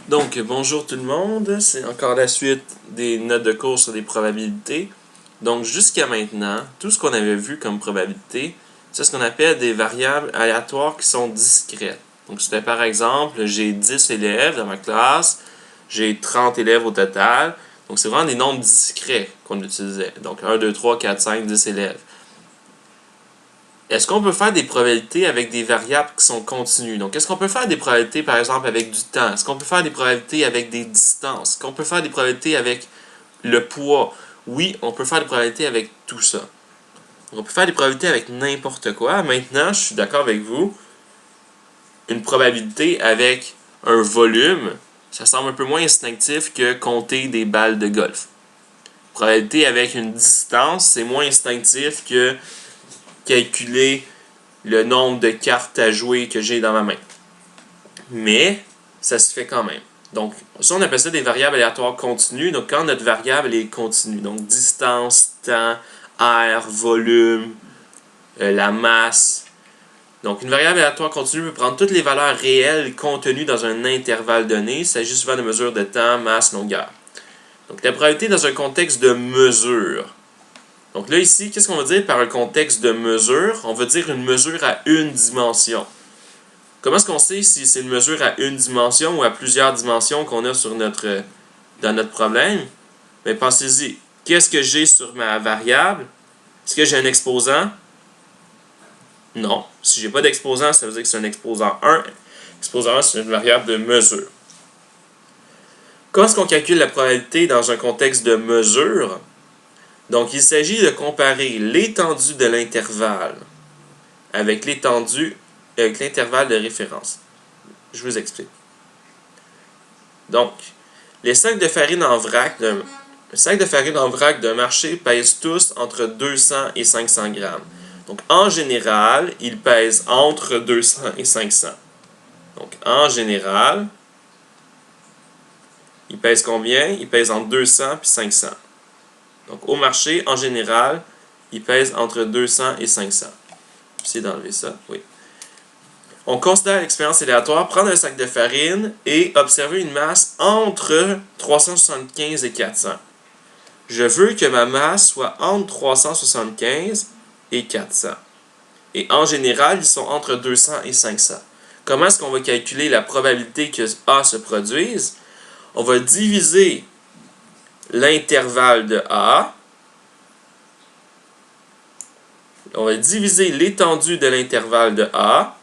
Donc, bonjour tout le monde, c'est encore la suite des notes de cours sur les probabilités. Donc, jusqu'à maintenant, tout ce qu'on avait vu comme probabilité, c'est ce qu'on appelle des variables aléatoires qui sont discrètes. Donc, c'était par exemple, j'ai 10 élèves dans ma classe, j'ai 30 élèves au total. Donc, c'est vraiment des nombres discrets qu'on utilisait. Donc, 1, 2, 3, 4, 5, 10 élèves. Est-ce qu'on peut faire des probabilités avec des variables qui sont continues? Donc, est-ce qu'on peut faire des probabilités, par exemple, avec du temps? Est-ce qu'on peut faire des probabilités avec des distances? Est-ce qu'on peut faire des probabilités avec le poids? Oui, on peut faire des probabilités avec tout ça. Donc, on peut faire des probabilités avec n'importe quoi. Maintenant, je suis d'accord avec vous. Une probabilité avec un volume, ça semble un peu moins instinctif que compter des balles de golf. Probabilité avec une distance, c'est moins instinctif que calculer le nombre de cartes à jouer que j'ai dans ma main. Mais ça se fait quand même. Donc, ça, on appelle ça des variables aléatoires continues. Donc, quand notre variable est continue, donc distance, temps, air, volume, la masse. Donc, une variable aléatoire continue peut prendre toutes les valeurs réelles contenues dans un intervalle donné. Il s'agit souvent de mesures de temps, masse, longueur. Donc, la probabilité dans un contexte de mesure. Donc là, ici, qu'est-ce qu'on va dire par un contexte de mesure? On va dire une mesure à une dimension. Comment est-ce qu'on sait si c'est une mesure à une dimension ou à plusieurs dimensions qu'on a sur dans notre problème? Mais pensez-y, qu'est-ce que j'ai sur ma variable? Est-ce que j'ai un exposant? Non. Si j'ai pas d'exposant, ça veut dire que c'est un exposant 1. Exposant 1, c'est une variable de mesure. Comment est-ce qu'on calcule la probabilité dans un contexte de mesure? Donc, il s'agit de comparer l'étendue de l'intervalle avec l'intervalle de référence. Je vous explique. Donc, les sacs de farine en vrac de marché pèsent tous entre 200 et 500 grammes. Donc, en général, ils pèsent entre 200 et 500. Donc, en général, ils pèsent combien? Ils pèsent entre 200 et 500. Donc, au marché, en général, ils pèsent entre 200 et 500. J'essaie d'enlever ça. Oui. On considère l'expérience aléatoire, prendre un sac de farine et observer une masse entre 375 et 400. Je veux que ma masse soit entre 375 et 400. Et en général, ils sont entre 200 et 500. Comment est-ce qu'on va calculer la probabilité que A se produise? On va diviser l'intervalle de A. On va diviser l'étendue de l'intervalle de A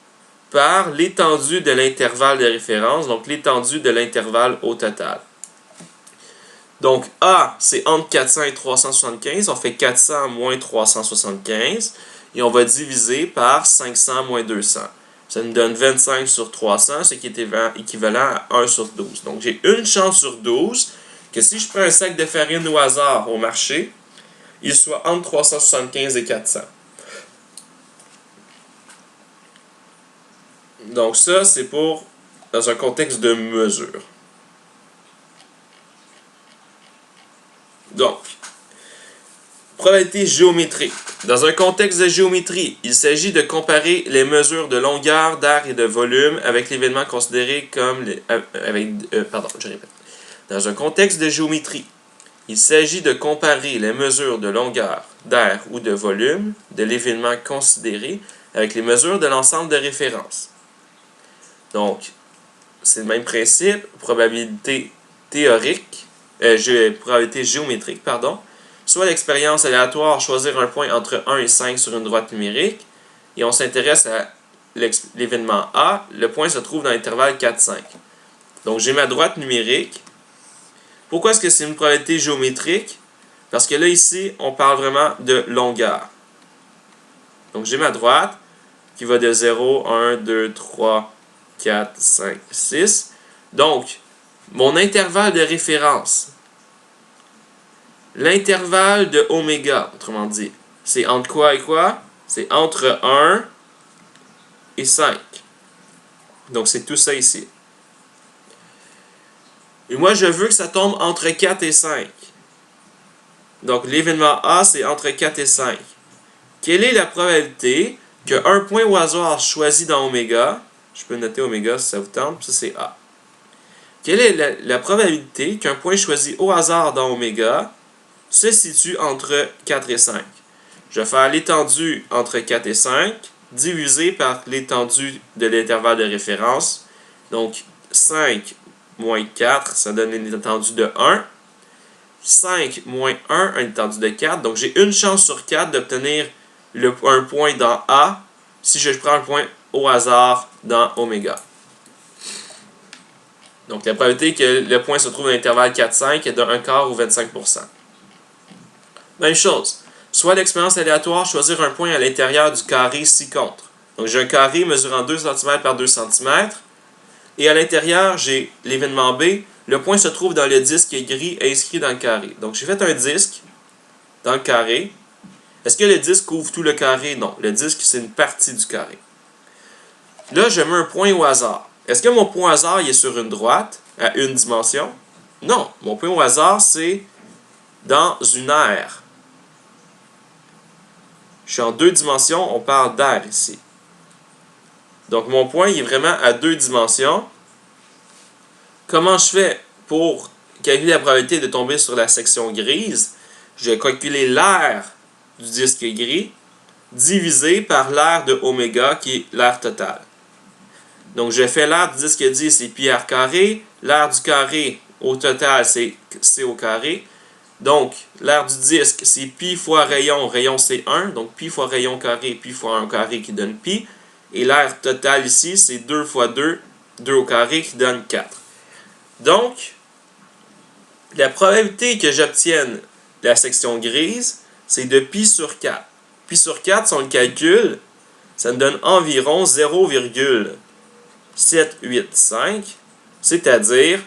par l'étendue de l'intervalle de référence, donc l'étendue de l'intervalle au total. Donc A, c'est entre 400 et 375. On fait 400 moins 375. Et on va diviser par 500 moins 200. Ça nous donne 25 sur 300, ce qui est équivalent à 1 sur 12. Donc j'ai une chance sur 12 que si je prends un sac de farine au hasard au marché, il soit entre 375 et 400. Donc ça, c'est pour dans un contexte de mesure. Donc, probabilité géométrique. Dans un contexte de géométrie, il s'agit de comparer les mesures de longueur, d'air et de volume avec l'événement considéré comme... Dans un contexte de géométrie, il s'agit de comparer les mesures de longueur, d'air ou de volume de l'événement considéré avec les mesures de l'ensemble de référence. Donc, c'est le même principe, probabilité théorique, probabilité géométrique, pardon. Soit l'expérience aléatoire, choisir un point entre 1 et 5 sur une droite numérique, et on s'intéresse à l'événement A, le point se trouve dans l'intervalle 4-5. Donc j'ai ma droite numérique. Pourquoi est-ce que c'est une probabilité géométrique? Parce que là, ici, on parle vraiment de longueur. Donc j'ai ma droite qui va de 0, 1, 2, 3, 4, 5, 6. Donc, mon intervalle de référence, l'intervalle de oméga, autrement dit, c'est entre quoi et quoi? C'est entre 1 et 5. Donc, c'est tout ça ici. Et moi, je veux que ça tombe entre 4 et 5. Donc, l'événement A, c'est entre 4 et 5. Quelle est la probabilité qu'un point au hasard choisi dans oméga, je peux noter oméga si ça vous tente, ça c'est A. Quelle est la probabilité qu'un point choisi au hasard dans oméga se situe entre 4 et 5? Je vais faire l'étendue entre 4 et 5 divisé par l'étendue de l'intervalle de référence. Donc 5 moins 4, ça donne une étendue de 1. 5 moins 1, une étendue de 4. Donc j'ai une chance sur 4 d'obtenir un point dans A si je prends un point au hasard dans oméga. Donc la probabilité que le point se trouve dans l'intervalle 4-5 est de 1/4 ou 25%. Même chose. Soit l'expérience aléatoire, choisir un point à l'intérieur du carré ci-contre. Donc j'ai un carré mesurant 2 cm par 2 cm. Et à l'intérieur, j'ai l'événement B. Le point se trouve dans le disque gris inscrit dans le carré. Donc j'ai fait un disque dans le carré. Est-ce que le disque couvre tout le carré? Non. Le disque, c'est une partie du carré. Là, je mets un point au hasard. Est-ce que mon point au hasard il est sur une droite, à une dimension? Non. Mon point au hasard, c'est dans une aire. Je suis en 2 dimensions, on parle d'air ici. Donc mon point il est vraiment à 2 dimensions. Comment je fais pour calculer la probabilité de tomber sur la section grise? Je vais calculer l'aire du disque gris divisé par l'aire de oméga qui est l'aire totale. Donc je fais l'aire du disque gris, c'est pi r carré. L'aire du carré au total, c'est c au carré. Donc, l'aire du disque, c'est pi fois rayon. Rayon, c'est 1. Donc, pi fois rayon carré, pi fois 1 carré qui donne pi. Et l'aire totale ici, c'est 2 fois 2, 2 au carré qui donne 4. Donc, la probabilité que j'obtienne la section grise, c'est de pi sur 4. Pi sur 4, si on le calcule, ça me donne environ 0,785, c'est-à-dire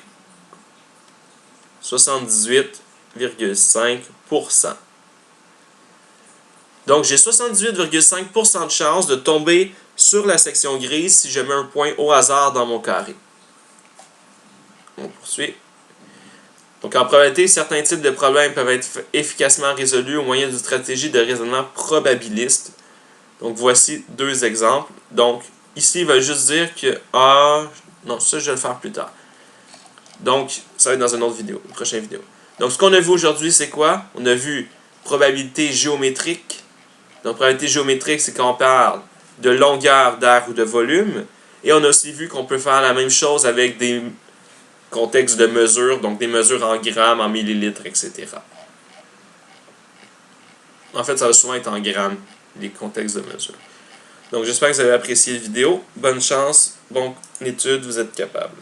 78,5%. Donc, j'ai 78,5% de chance de tomber sur la section grise si je mets un point au hasard dans mon carré. On poursuit. Donc, en probabilité, certains types de problèmes peuvent être efficacement résolus au moyen d'une stratégie de raisonnement probabiliste. Donc, voici 2 exemples. Donc, ici, il va juste dire que... non, ça, je vais le faire plus tard. Donc, ça va être dans une autre vidéo, une prochaine vidéo. Donc, ce qu'on a vu aujourd'hui, c'est quoi? On a vu probabilité géométrique. Donc, probabilité géométrique, c'est quand on parle de longueur d'air ou de volume. Et on a aussi vu qu'on peut faire la même chose avec des contextes de mesure, donc des mesures en grammes, en millilitres, etc. En fait, ça va souvent être en grammes, les contextes de mesure. Donc, j'espère que vous avez apprécié la vidéo. Bonne chance, bonne étude, vous êtes capable.